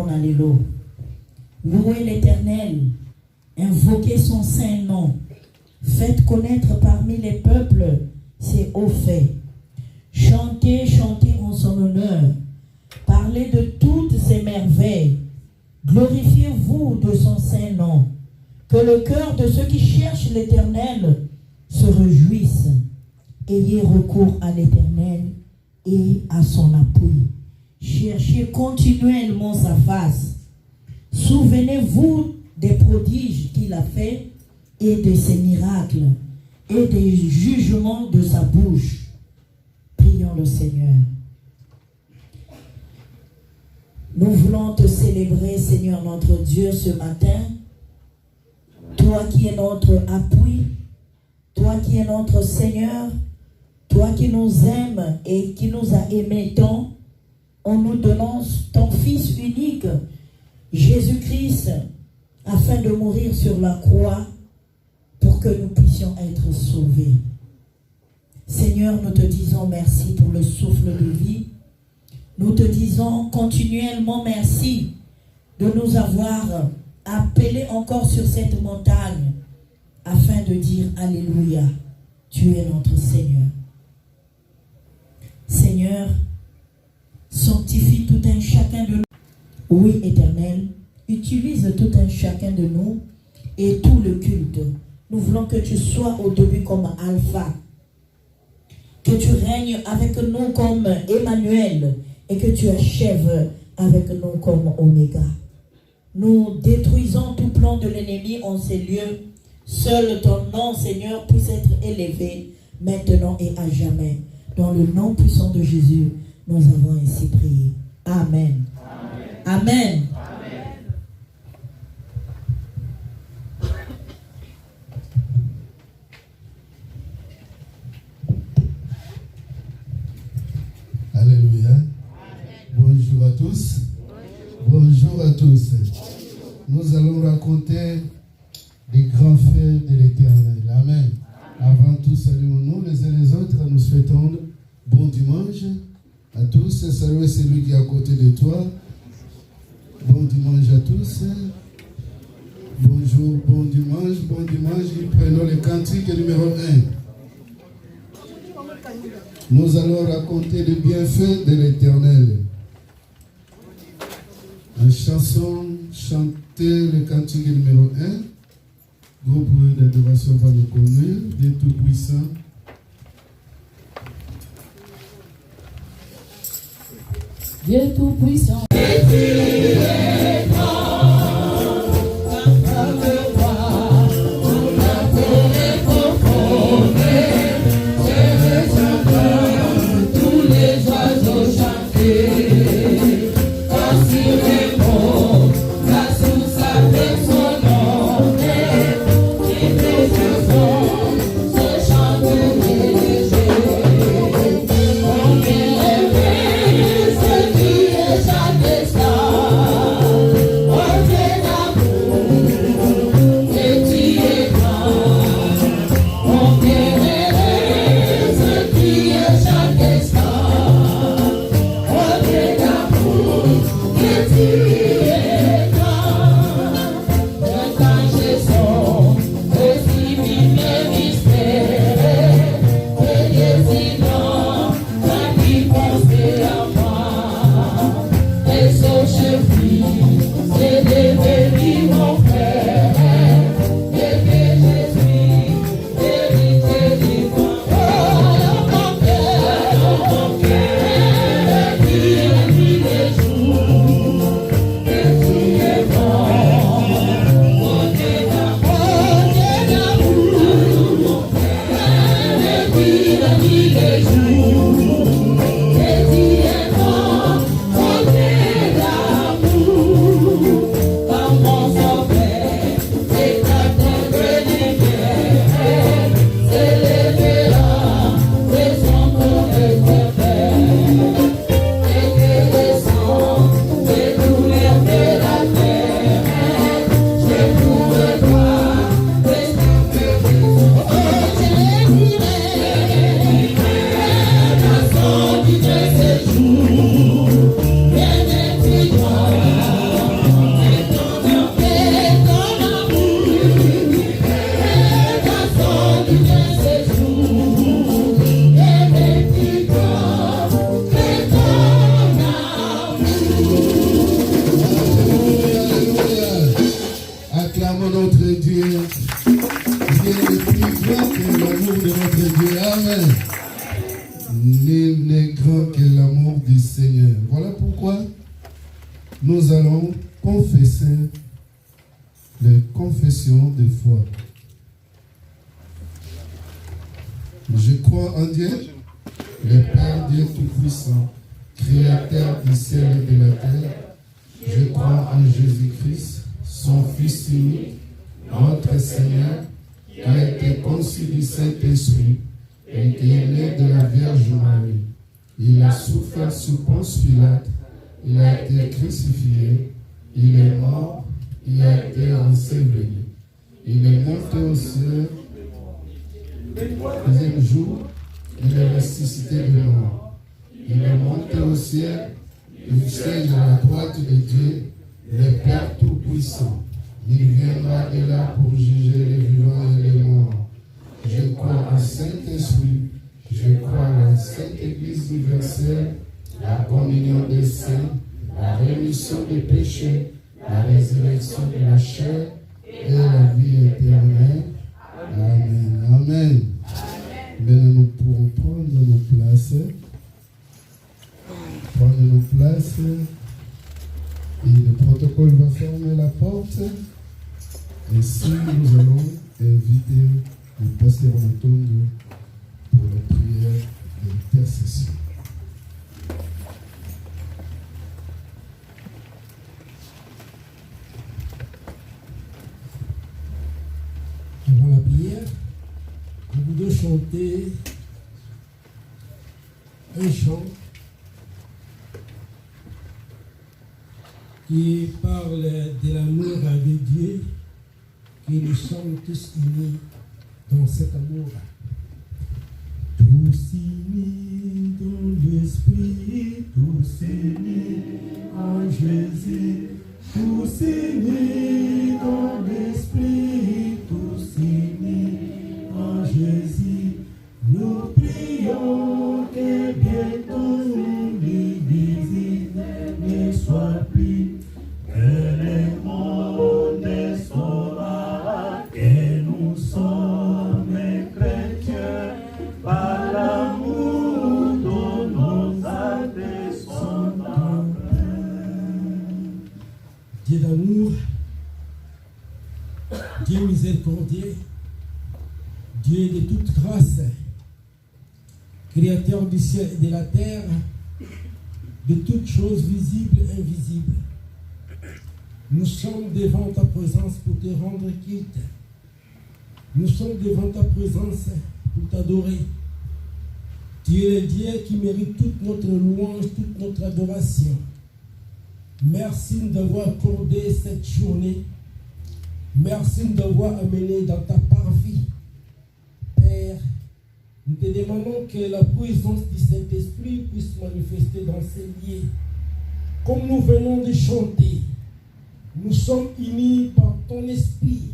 Konalelo. Louez l'Éternel, invoquez son saint nom. Faites connaître parmi les peuples ses hauts faits. Chantez, chantez en son honneur. Parlez de toutes ses merveilles. Glorifiez-vous de son saint nom. Que le cœur de ceux qui cherchent l'Éternel se réjouisse. Ayez recours à l'Éternel et à son appui. Cherchez continuellement sa face. Souvenez-vous des prodiges qu'il a faits et de ses miracles et des jugements de sa bouche. Prions le Seigneur. Nous voulons te célébrer, Seigneur notre Dieu, ce matin. Toi qui es notre appui, toi qui es notre Seigneur, toi qui nous aimes et qui nous a aimés tant, en nous donnant ton Fils unique, Jésus-Christ, afin de mourir sur la croix pour que nous puissions être sauvés. Seigneur, nous te disons merci pour le souffle de vie. Nous te disons continuellement merci de nous avoir appelés encore sur cette montagne afin de dire Alléluia, tu es notre Seigneur. Seigneur, sanctifie tout un chacun de nous. Oui, Éternel, utilise tout un chacun de nous et tout le culte. Nous voulons que tu sois au début comme Alpha, que tu règnes avec nous comme Emmanuel et que tu achèves avec nous comme Oméga. Nous détruisons tout plan de l'ennemi en ces lieux. Seul ton nom, Seigneur, puisse être élevé maintenant et à jamais. Dans le nom puissant de Jésus, nous avons ainsi prié. Amen. Amen. Amen. Alléluia. Bonjour à tous. Bonjour à tous. Nous allons raconter les grands faits de l'Éternel. Amen. Avant tout, saluons-nous les uns les autres. Nous souhaitons bon dimanche à tous. Saluez celui qui est à côté de toi. Bon dimanche à tous. Bonjour, bon dimanche, bon dimanche. Prenons le cantique numéro 1. Nous allons raconter les bienfaits de l'Éternel. En chanson, chanter le cantique numéro 1. Groupe d'adoration va nous connaître, Dieu Tout-Puissant. Dieu Tout-Puissant. nous allons confesser les confessions de foi. Je crois en Dieu, le Père Dieu Tout-Puissant, Créateur du ciel et de la terre. Je crois en Jésus-Christ, son Fils unique, notre Seigneur, qui a été conçu du Saint-Esprit et qui est né de la Vierge Marie. Il a souffert sous Ponce Pilate, il a été crucifié, il est mort, il a été enseveli. Il est monté au ciel. Le troisième jour, il est ressuscité de mort. Il est monté au ciel, il siège à la droite de Dieu, le Père Tout-Puissant. Il viendra de là pour juger les vivants et les morts. Je crois au Saint-Esprit, je crois à la Sainte Église universelle, la communion des saints, la rémission des péchés, la résurrection de la chair et la vie éternelle. Amen. Amen. Maintenant, nous pourrons prendre nos places. Prendre nos places. Et le protocole va fermer la porte. Ainsi, nous allons inviter le pasteur Matongo pour la prière d'intercession. Avant la prière, nous voulons chanter un chant qui parle de l'amour de Dieu, que nous sommes tous unis dans cet amour. Tous unis dans l'Esprit, tous unis en Jésus, tous unis dans l'Esprit, tous unis en Jésus. Nous prions que bientôt l'Église ne soit plus, que le monde saura que nous sommes chrétiens par l'amour de nos âmes sont empreints. Dieu d'amour, Dieu miséricordieux, Dieu de toute grâce, Créateur du ciel et de la terre, de toutes choses visibles et invisibles. Nous sommes devant ta présence pour te rendre culte. Nous sommes devant ta présence pour t'adorer. Tu es le Dieu qui mérite toute notre louange, toute notre adoration. Merci d'avoir accordé cette journée. Merci d'avoir amené dans ta parvis. Père, nous te demandons que la présence du Saint-Esprit puisse manifester dans ces lieux. Comme nous venons de chanter, nous sommes unis par ton esprit.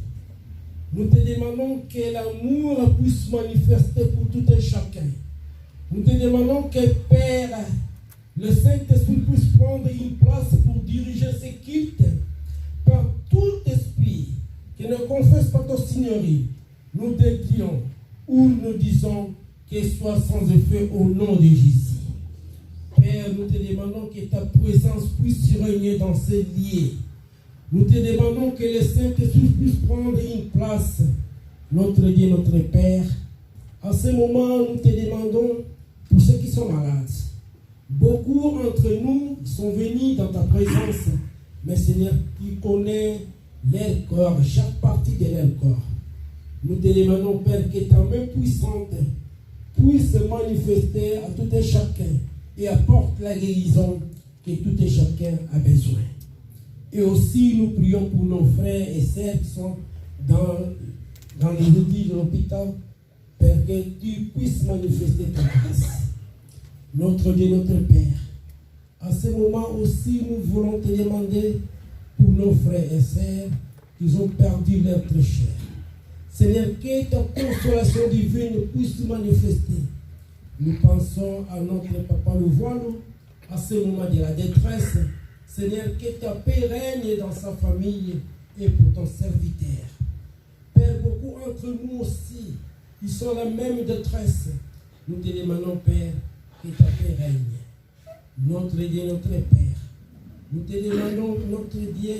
Nous te demandons que l'amour puisse manifester pour tout et chacun. Nous te demandons que, Père, le Saint-Esprit puisse prendre une place pour diriger ces cultes par tout esprit qui ne confesse pas ton Seigneurie. Nous décrions ou nous disons qu'il soit sans effet au nom de Jésus. Père, nous te demandons que ta présence puisse régner dans ces lieux. Nous te demandons que le Saint-Esprit puisse prendre une place, notre Dieu, notre Père. En ce moment, nous te demandons pour ceux qui sont malades. Beaucoup entre nous sont venus dans ta présence, mais Seigneur, tu connais leur corps, chaque partie de leur corps. Nous te demandons, Père, que ta main puissante puisse se manifester à tout et chacun et apporte la guérison que tout et chacun a besoin. Et aussi, nous prions pour nos frères et sœurs qui sont dans les lits de l'hôpital, Père, que tu puisses manifester ta grâce. Notre Dieu, notre Père, à ce moment aussi, nous voulons te demander pour nos frères et sœurs qui ont perdu leur très cher. Seigneur, que ta consolation divine puisse se manifester. Nous pensons à notre papa le voile, à ce moment de la détresse. Seigneur, que ta paix règne dans sa famille et pour ton serviteur. Père, beaucoup entre nous aussi, ils sont la même détresse. Nous te demandons, Père, que ta paix règne. Notre Dieu, notre Père, Nous te demandons, notre Dieu,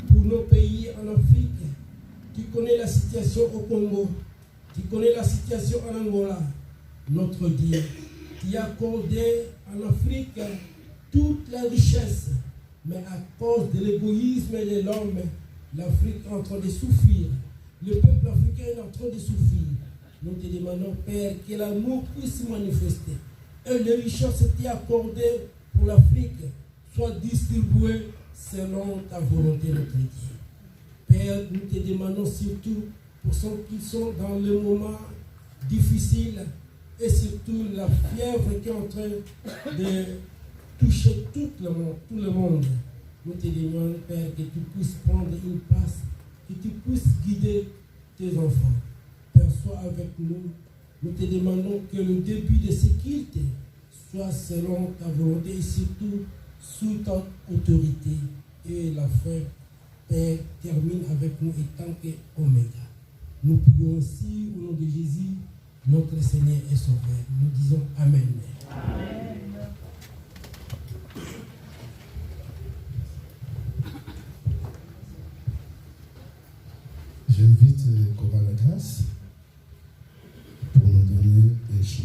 pour nos pays en Afrique. Tu connais la situation au Congo. Tu connais la situation en Angola. Notre Dieu, qui a accordé en Afrique toute la richesse. Mais à cause de l'égoïsme de l'homme, l'Afrique est en train de souffrir. Le peuple africain est en train de souffrir. Nous te demandons, Père, que l'amour puisse se manifester. Et les richesses qui accordées pour l'Afrique soient distribuées selon ta volonté, notre Dieu. Père, nous te demandons surtout pour ceux qui sont dans le moment difficile et surtout la fièvre qui est en train de toucher tout le monde. Nous te demandons, Père, que tu puisses prendre une place, que tu puisses guider tes enfants. Père, sois avec nous. Nous te demandons que le début de ce culte soit selon ta volonté et surtout sous ta autorité. Et la fin, Père, termine avec nous étant qu'Oméga. Nous prions aussi au nom de Jésus, notre Seigneur et Sauveur. Nous disons Amen. Amen. J'invite Cora la Grâce pour nous donner un chant.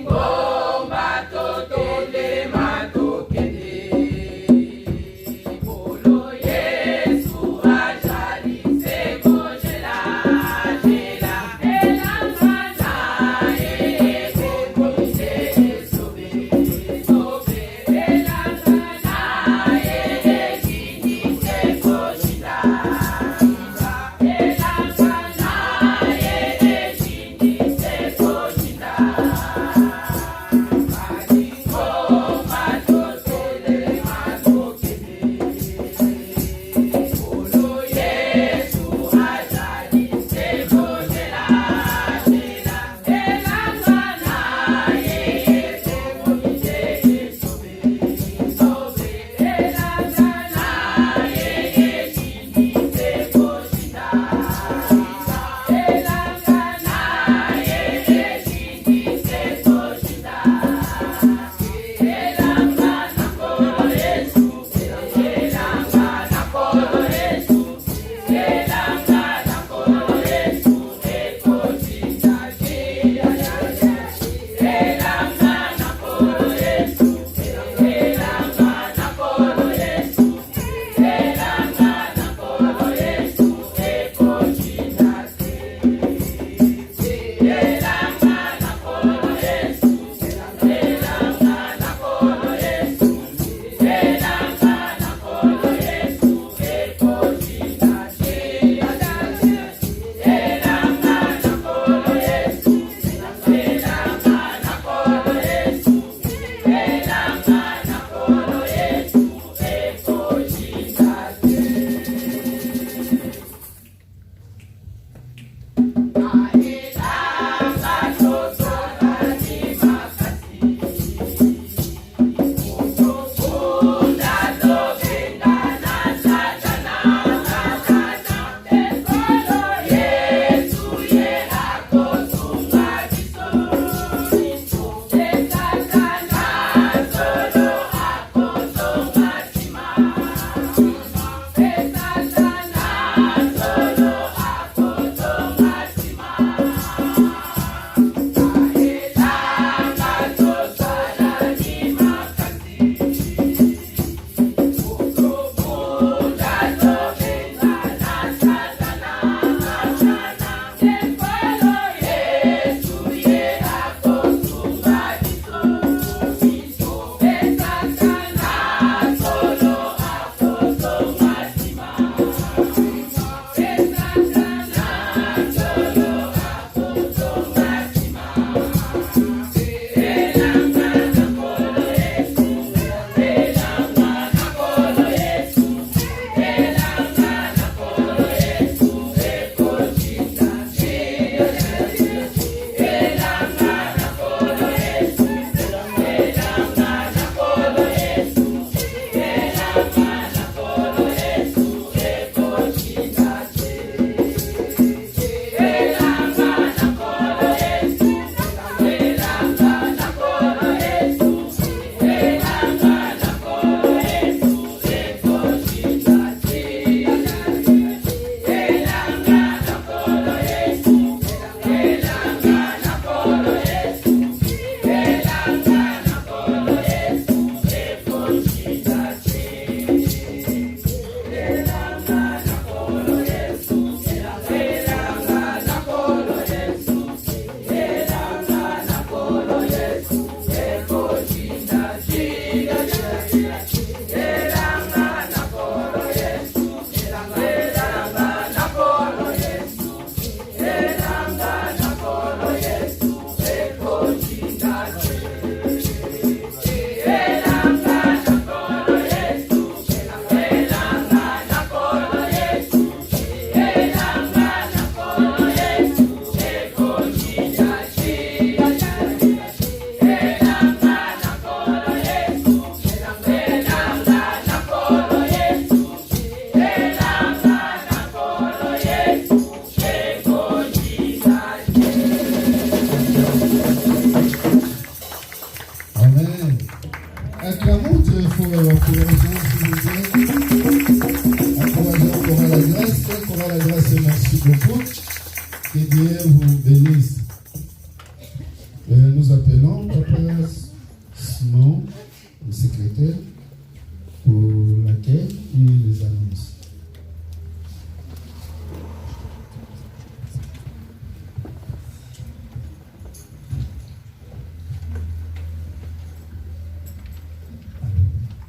Balingomba totele matokele Bolo Yesu ajali seko jela jela Elangana eko jele sobe sobe Elangana jini seko jela Elangana jini seko jela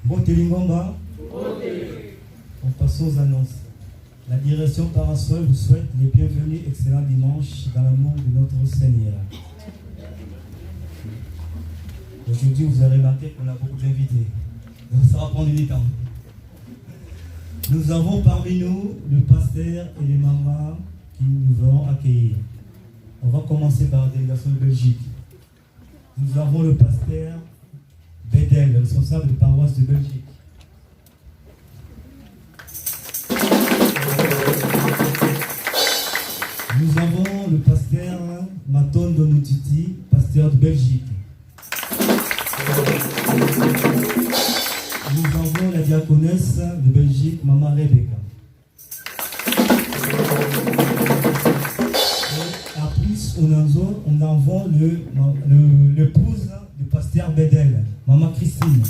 Bote Lingomba. On passe aux annonces. La direction Parasol vous souhaite les bienvenus, excellent dimanche dans l'amour de notre Seigneur. Aujourd'hui, vous avez remarqué qu'on a beaucoup d'invités. Donc ça va prendre du temps. Nous avons parmi nous le pasteur et les mamans qui nous verront accueillir. On va commencer par la délégation de Belgique. Nous avons le pasteur Bedel, le responsable de paroisse de Belgique. Nous avons le pasteur Maton Donutiti, pasteur de Belgique. Nous avons la diaconesse de Belgique, Maman Rebecca. Et à plus, on avons l'épouse du pasteur Bedel, Maman Christine.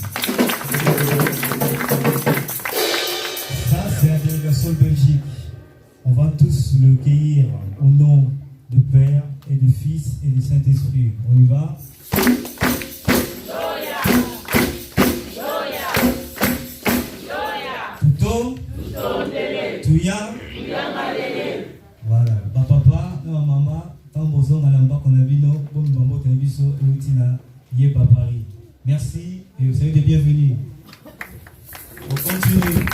Ça, c'est la délégation de Belgique. On va tous le cueillir au nom du Père et du Fils et du Saint-Esprit. On y va? Tuya. Voilà. Papa, maman, tant bozo malamba qu'on a vu nos comme bambo téléviso outina yé Paris. Merci et vous savez les bienvenus. On continue.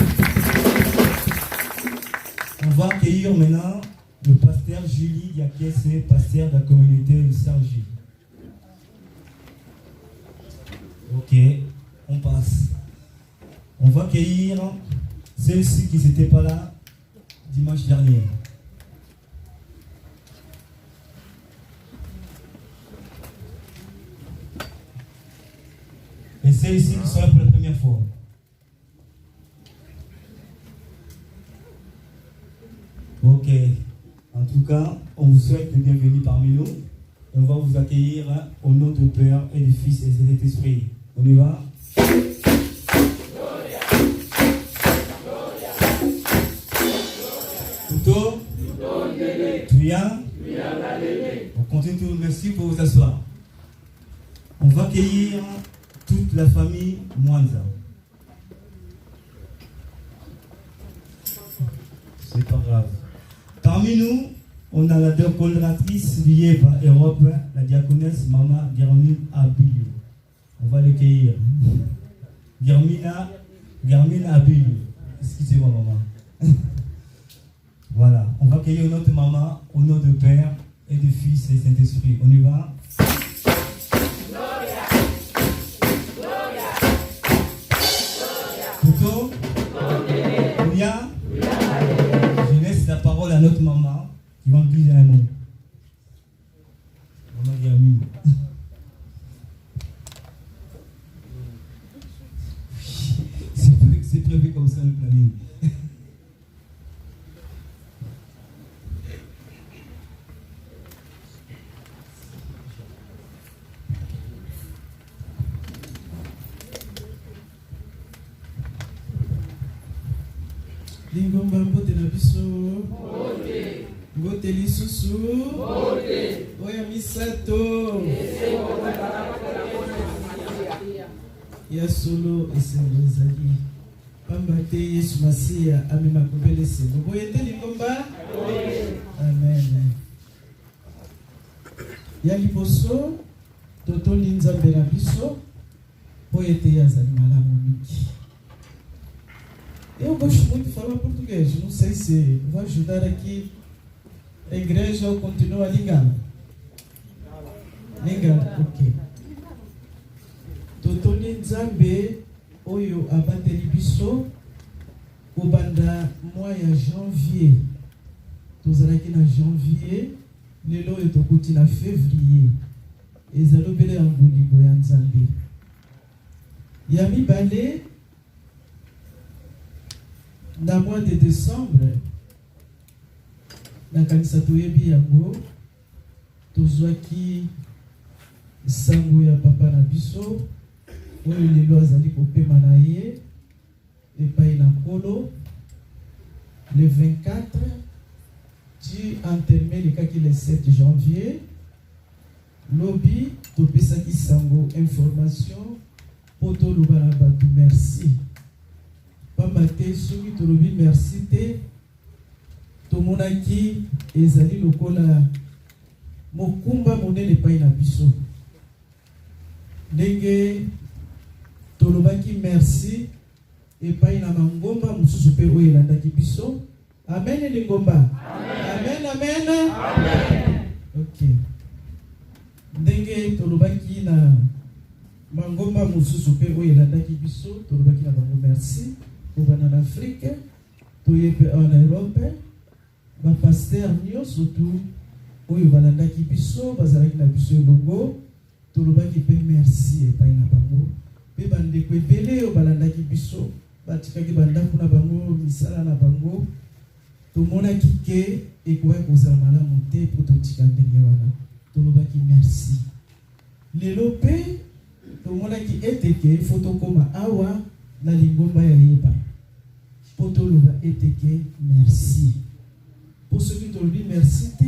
On va accueillir maintenant le pasteur Julie Diakese, pasteur de la communauté de Sergi. Ok, on passe. On va accueillir ceux-ci qui n'étaient pas là dimanche dernier. Et ceux-ci qui sont là pour la première fois. Ok. En tout cas, on vous souhaite le bienvenue parmi nous. Et on va vous accueillir au nom du Père et du Fils et du Saint-Esprit. On y va? On continue tout. Merci pour vous asseoir. On va accueillir toute la famille Mwanza. C'est pas grave. Parmi nous, on a la collaboratrice Lieva Europe, la diaconesse Maman Germine Abilou. On va l'accueillir. Germine Abilou. Excusez-moi, maman. Voilà, on va accueillir notre maman au nom du Père et du Fils et du Saint-Esprit. On y va? Plutôt? Gloria? Je laisse la parole à notre maman qui va me dire un mot. Maman Germine. C'est prévu comme ça le planning. Lingomba mbote na biso. Mbote lisusu. Oya misato. Ya solo eselo ezali. Pamba te Yesu Masiya amema kobele selo. Boyete Lingomba. Amen. Ya liboso toto linzambe na biso. Boyete yazali malamu miki. Eu gosto muito de falar português, não sei se vai ajudar aqui a igreja ou continua ligando. Ligando, ok. Totoni Nzambe, oyo abateli biso, obanda mois ya janvier. Tozalaki na janvier, lelo oyo tokuti na février. Ezalobele ya ngolibo ya Nzambe. Ya mibale, dans le mois de décembre, dans kanisa toyebi yango tozwaki sango ya papa na biso oyo lelo azali kopema na ye epai na nkolo le 24 tu entermé lekaki le 7 janvier lobi topesaki sango information poto lubala batu merci. Pamba te soki tolobi merci te tomonaki ezali lokola mokumba monene epai na biso. Ndenge tolobaki merci epai na mangomba mosusu mpe oyo elandaki biso. Amen lingomba. Amen, amen. Amen. Ok. Ndenge tolobaki na mangomba mosusu mpe oyo elandaki biso, tolobaki na bango merci. Obana en Afrique, toyepe en Europe, ba pasteur nyonso tu oyo balandaki biso, bazalaki na biso elongo, tolobaki pe merci epai na bango. Pe bandeko ebele oyo balandaki biso, batikaki bandako na bango, misala na bango, tomonaki ke ekoki kozala malamu te po totika ndenge wana. Tolobaki merci. Lelo pe tomonaki eteke fo tokoma awa na lingomba ya yeba. Poto loba eteke merci. Pour ceux qui t'ont dit merci te,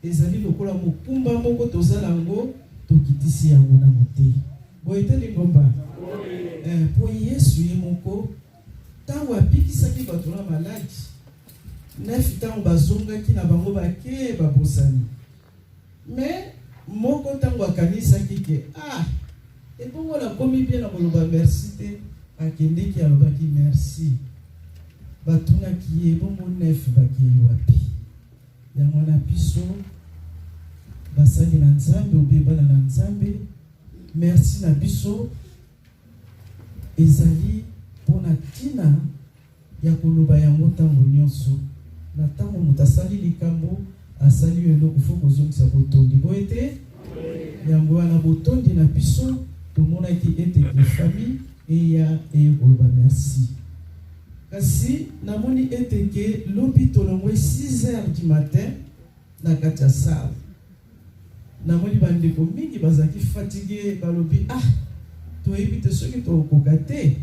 ezali lokola mokumba moko tozala ngo tokitisi yango na mote. Boyete lingomba. Po Yesu ye moko tango apikisaki bato na maladi. Neuf tango bazongaki na bango bake babosani. Mais moko tango akanisaki ke et pour moi la komi bien na koloba merci te akendeki alobaki merci. Batuna ki ye bongo neuf baki wapi. Yango na biso basali na nzambe obeba na nzambe. Merci na biso ezali pona tina ya koloba yango tango nyonso. Na tango mutasali likambo asali eloko fo kozongisa botondi boyete yango wana botondi na biso tomonaki eteke famille eya koloba merci. Kasi namoni eteke lobi tolongwe 6h du matin na kati ya salle. Namoni bandeko mingi bazaki fatigué balobi toyebi te soki tokoka te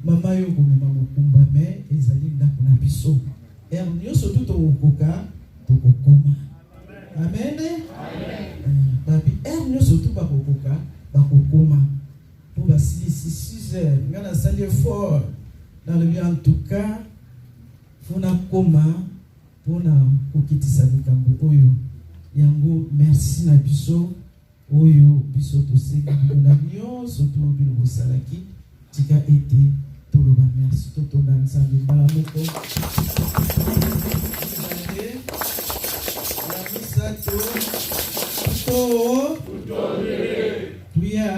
mama yo komema mokumba me ezali ndako na biso. Nyonso tu tokoka tokokoma. Amen. Babi nyonso tu bakokoka bakokoma. Po basilisi 6h ngana sali effort. Dans le bien en tout cas, fona koma pona kokitisa likambo oyo. Yango merci na biso oyo biso tosengi na nyonso to bino bosalaki tika ete toloba merci toto na nzambe mbala moko. La misato to tuya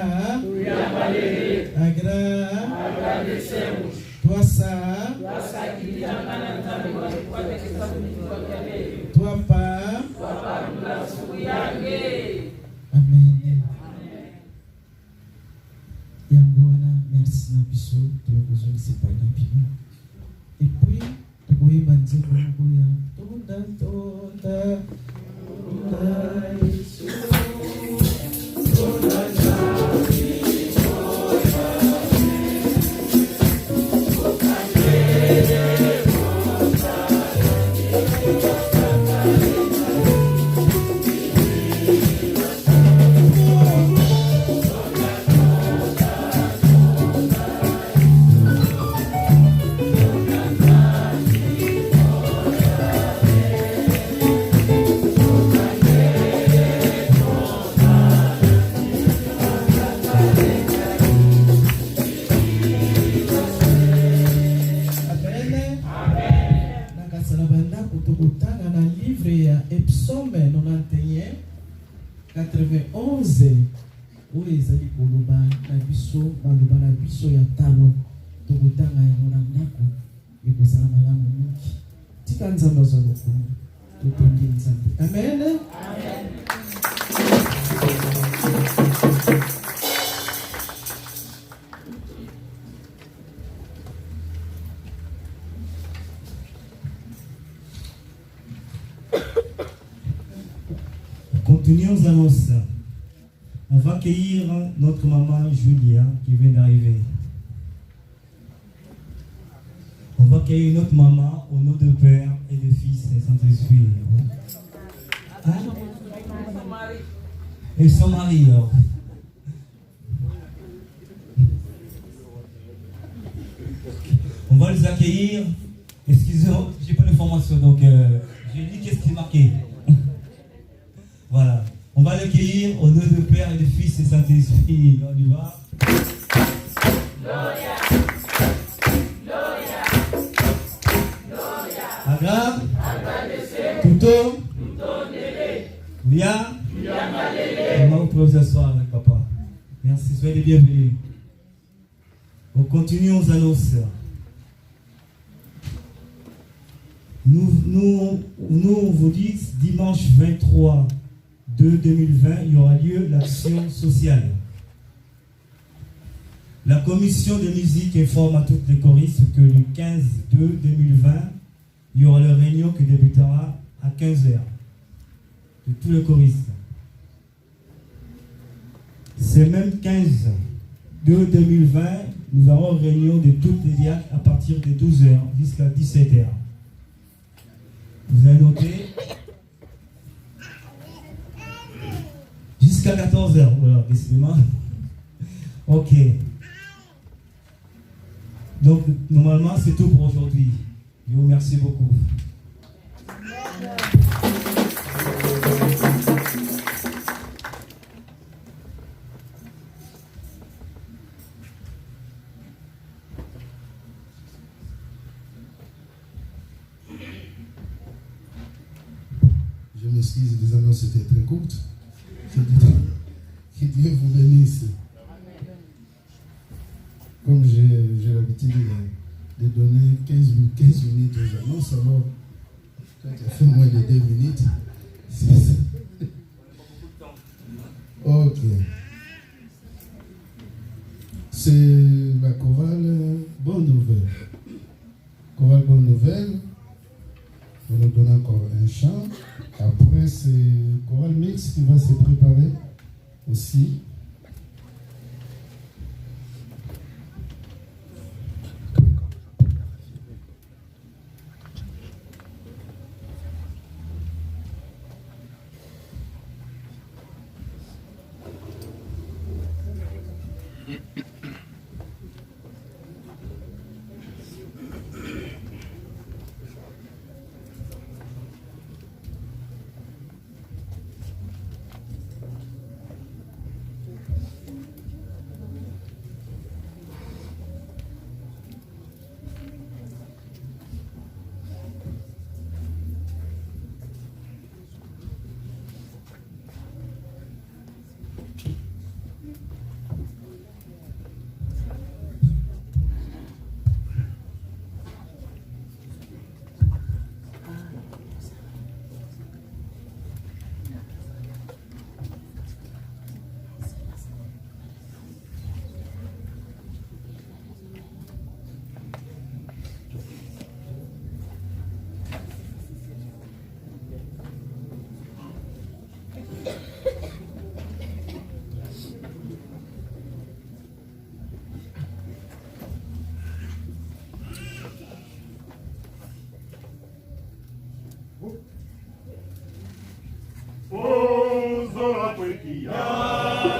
agradecemos. Tuasa tuapa amen. Yango wana merci na biso tokozongisa pa na bino. Et puis tokoyeba nzembo moko ya tonda tonda tonda Yesu tonda oyo ezali koloba na biso baloba na biso ya talo tokotanga yango na ndako ekozala malamu mingi. Tika nzambe azwa lokumu totondi nzambe. Amen. Amen. Continuons aux annonces. On va accueillir notre maman Julia qui vient d'arriver. On va accueillir notre maman au nom du Père et du Fils et du Saint-Esprit. Et son mari. l'accueillir. Excusez-moi, j'ai pas d'informations, donc j'ai dit qu'est-ce qui est marqué. Voilà. On va l'accueillir au nom du Père et du Fils et Saint-Esprit. On y va. Gloria. Gloria. Gloria. Agra. Agradecemos. Tuto. Tutonele. Via. Yamalele. On peut vous asseoir avec papa. Merci, soyez les bienvenus. On continue aux annonces. Nous vous dites, dimanche 23 de 2020, il y aura lieu l'action sociale. La commission de musique informe à toutes les choristes que le 15 de 2020, il y aura la réunion qui débutera à 15h de tous les choristes. C'est même 15 de 2020, nous aurons réunion de toutes les diacres à partir de 12h jusqu'à 17h. Vous avez noté? Jusqu'à 14h, voilà, décidément. Ok. Donc, normalement, c'est tout pour aujourd'hui. Je vous remercie beaucoup. Je m'excuse, les annonces étaient très courtes. Que Dieu vous bénisse. Comme j'ai l'habitude de donner 15 minutes aux annonces, alors quand tu as fait moins de 2 minutes, c'est ça. Ok. C'est la chorale Bonne Nouvelle. Chorale Bonne Nouvelle. On nous donne encore un chant. Après, c'est chorale mix qui va se préparer aussi.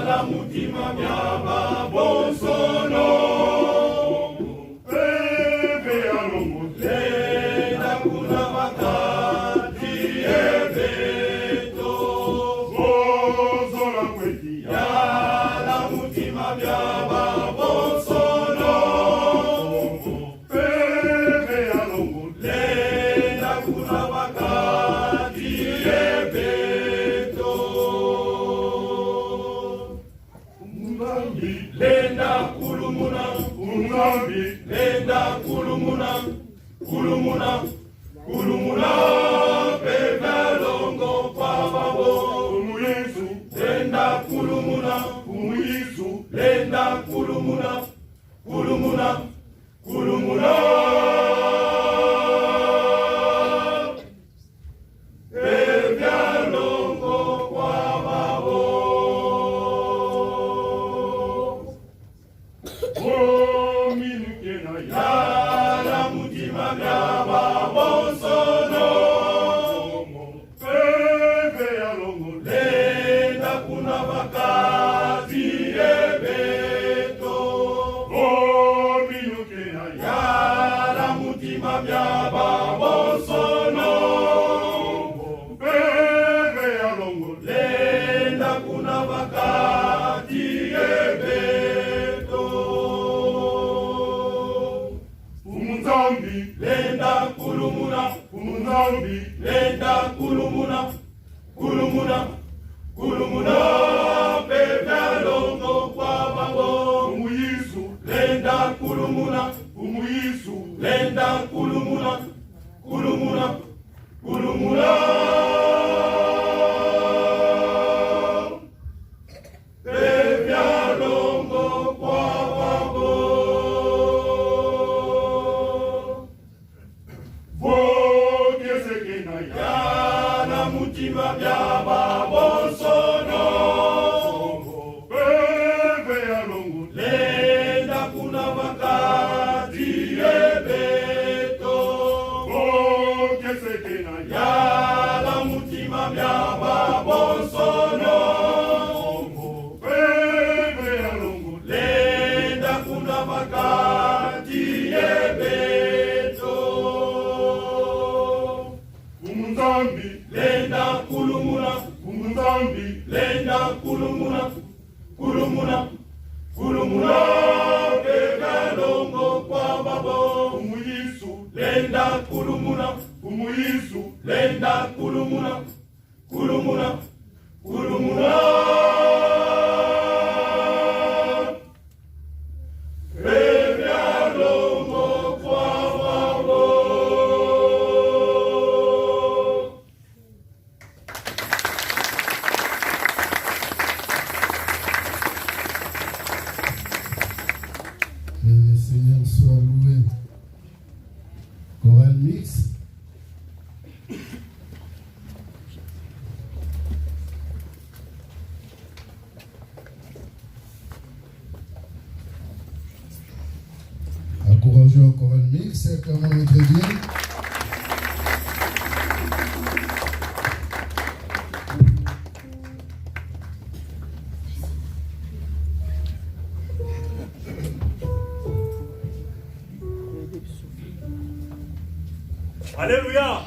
La mutima myaba bonsono ebe alomute na kuna makati ebeto bonsono kweti la mutima myaba bonsono ebe alomute na kuna makati ebeto Lenda kulumuna, ungambi. Lenda kulumuna, kulumuna, kulumuna. Bebe longo kwa babo, umuyesu. Lenda kulumuna, umuyesu. Lenda kulumuna, kulumuna, kulumuna. Bebe longo kwa babo. Oh, minukena ya la mutima myaba Umunzambi, lenda kulumuna, kulumuna, kulumuna, bebya longo kwa babo. Umuyisu, lenda kulumuna, umuyisu, lenda kulumuna, kulumuna, kulumuna. Bebya longo kwa babo. Vogesekena yana mutima bya babosono. Bebya longo lenda kuna wakati ebeto. Vogesekena yana mutima bya babosono. Bebya longo lenda kuna wakati ebeto. Umunzambi, lenda kulumuna, umunzambi, lenda kulumuna, kulumuna, kulumuna, bebya longo kwa babo. Umuyisu, lenda kulumuna, umuyisu, lenda kulumuna, kulumuna, kulumuna. Bebya longo kwa babo. Que le Seigneur soit loué. Chorale mixte. Encourageons chorale mixte, acclamons notre Dieu. Alléluia.